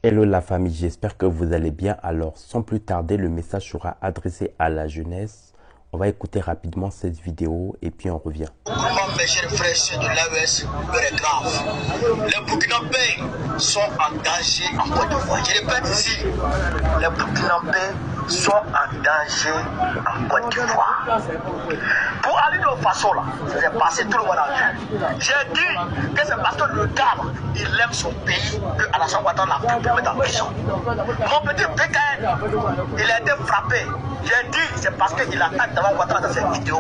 Hello la famille, j'espère que vous allez bien. Alors sans plus tarder, le message sera adressé à la jeunesse. On va écouter rapidement cette vidéo et puis on revient. Comment mes chers frères de l'AES, l'heure est grave. Les Burkinabés sont en danger en Côte d'Ivoire. Je répète ici, les Burkinabés sont en danger en Côte d'Ivoire. Pour aller de façon là, c'est passé tout le monde a vu. J'ai dit que c'est parce que le gars, il aime son pays, que Alassane Ouattara l'a pu le mettre en prison. Mon petit PKN, il a été frappé. J'ai dit, c'est parce qu'il attaque devant Ouattara dans cette vidéo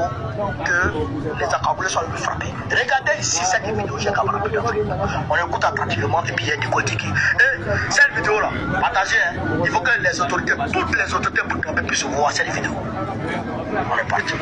que les Akaboulés sont le frappés. Regardez ici cette vidéo, j'ai qu'à rappeler. On écoute attentivement et puis il y a du côté qui. Et cette vidéo là, partagez, hein, il faut que les autorités, toutes les autorités burkinabées puissent voir cette vidéo. On est parti.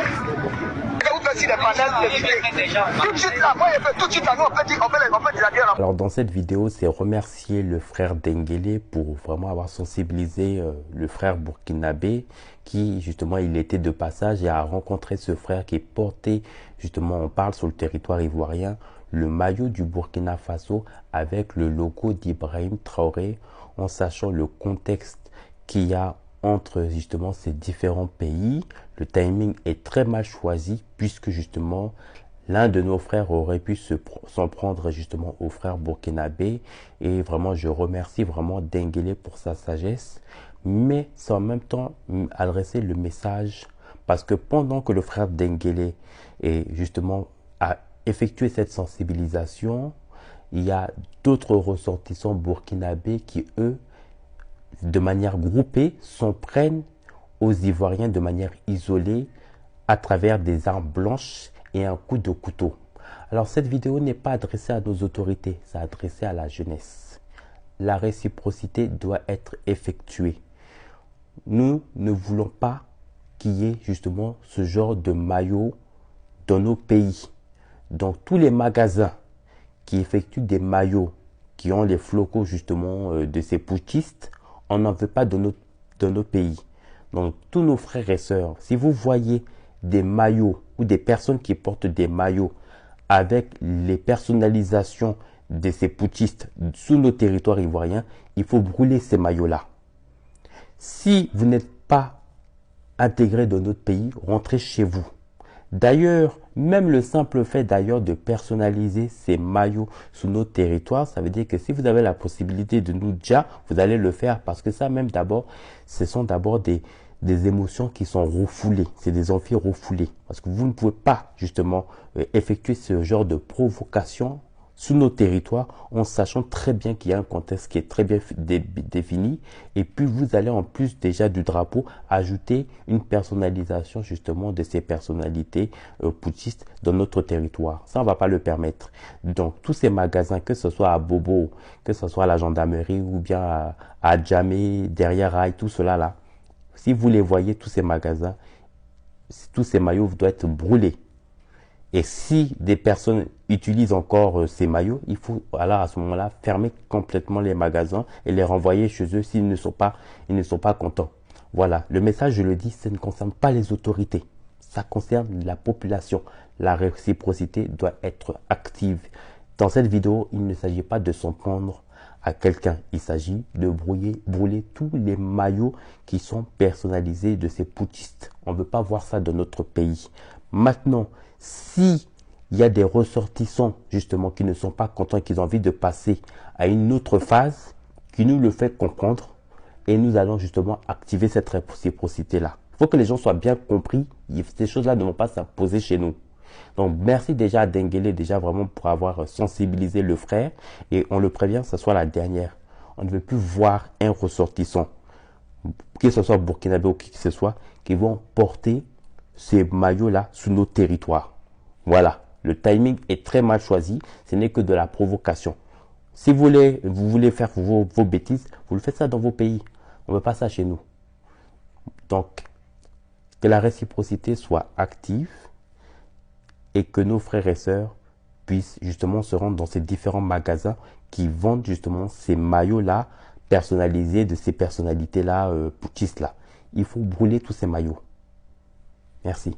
Alors dans cette vidéo, c'est remercier le frère Denguélé pour vraiment avoir sensibilisé le frère burkinabé qui justement il était de passage et a rencontré ce frère qui portait justement, on parle sur le territoire ivoirien, le maillot du Burkina Faso avec le logo d'Ibrahim Traoré, en sachant le contexte qu'il y a entre justement ces différents pays. Le timing est très mal choisi puisque justement l'un de nos frères aurait pu s'en prendre justement au frère burkinabé, et vraiment je remercie vraiment Denguélé pour sa sagesse, mais sans en même temps adresser le message, parce que pendant que le frère Denguélé justement a effectué cette sensibilisation, il y a d'autres ressortissants burkinabés qui eux de manière groupée s'en prennent aux Ivoiriens de manière isolée à travers des armes blanches et un coup de couteau. Alors cette vidéo n'est pas adressée à nos autorités, c'est adressé à la jeunesse. La réciprocité doit être effectuée. Nous ne voulons pas qu'il y ait justement ce genre de maillot dans nos pays. Donc tous les magasins qui effectuent des maillots qui ont les flocons justement de ces putschistes, on n'en veut pas dans nos pays. Donc tous nos frères et sœurs, si vous voyez des maillots ou des personnes qui portent des maillots avec les personnalisations de ces putschistes sous nos territoires ivoiriens, il faut brûler ces maillots-là. Si vous n'êtes pas intégré dans notre pays, rentrez chez vous. D'ailleurs, même le simple fait d'ailleurs de personnaliser ces maillots sous notre territoire, ça veut dire que si vous avez la possibilité de nous dire, vous allez le faire, parce que ça même d'abord, ce sont d'abord des émotions qui sont refoulées, c'est des envies refoulées, parce que vous ne pouvez pas justement effectuer ce genre de provocation sous nos territoires en sachant très bien qu'il y a un contexte qui est très bien défini, et puis vous allez en plus déjà du drapeau ajouter une personnalisation justement de ces personnalités putschistes dans notre territoire. Ça on va pas le permettre. Donc tous ces magasins, que ce soit à Bobo, que ce soit à la gendarmerie ou bien à Djamé, derrière Rail, tout cela là, si vous les voyez, tous ces magasins, tous ces maillots doivent être brûlés. Et si des personnes utilisent encore ces maillots, il faut alors à ce moment-là fermer complètement les magasins et les renvoyer chez eux s'ils ne sont pas contents. Voilà, le message, je le dis, ça ne concerne pas les autorités, ça concerne la population. La réciprocité doit être active. Dans cette vidéo, il ne s'agit pas de s'en prendre à quelqu'un, il s'agit de brûler tous les maillots qui sont personnalisés de ces putschistes. On ne veut pas voir ça dans notre pays. Maintenant, si il y a des ressortissants justement qui ne sont pas contents, qui ont envie de passer à une autre phase, qui nous le fait comprendre, et nous allons justement activer cette réciprocité-là. Il faut que les gens soient bien compris, ces choses-là ne vont pas s'imposer chez nous. Donc merci déjà à Denguélé déjà vraiment pour avoir sensibilisé le frère, et on le prévient, ce soit la dernière. On ne veut plus voir un ressortissant, que ce soit burkinabé ou qui que ce soit, qui vont porter ces maillots-là sous nos territoires. Voilà, le timing est très mal choisi, ce n'est que de la provocation. Si vous voulez faire vos bêtises, vous le faites ça dans vos pays. On ne veut pas ça chez nous. Donc, que la réciprocité soit active et que nos frères et sœurs puissent justement se rendre dans ces différents magasins qui vendent justement ces maillots-là personnalisés de ces personnalités-là, putschistes-là. Il faut brûler tous ces maillots. Merci.